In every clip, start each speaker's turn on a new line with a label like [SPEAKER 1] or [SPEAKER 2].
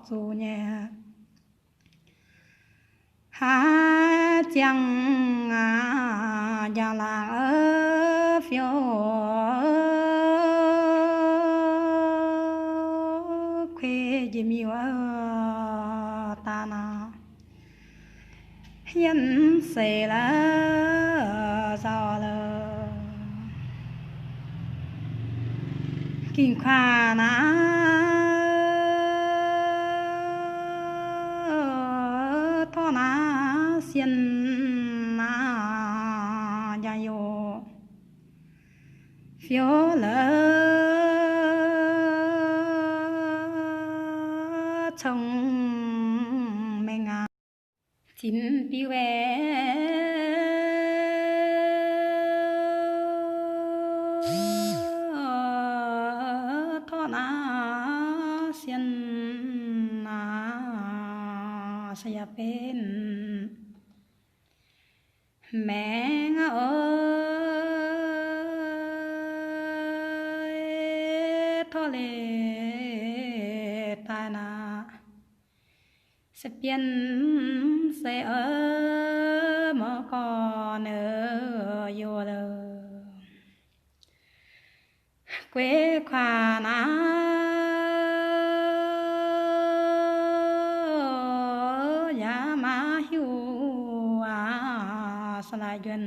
[SPEAKER 1] dù nhẹ hà chẳng giang là ở phiêu khuê dì miêu ta na hiến sẽ là do là kinh khoa na thọ na xiên na gia yo phiếu lỡ chồng mình chín piu thọ na xiên na sẽ bên mẹ ơi thọ lệ tai na sẽ biến sẽ ở mà còn ở vô lờ quê khoa na ya ma hiu sa la duyên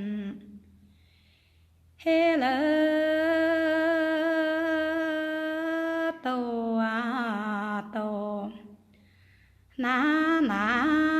[SPEAKER 1] he lơ tô tô na na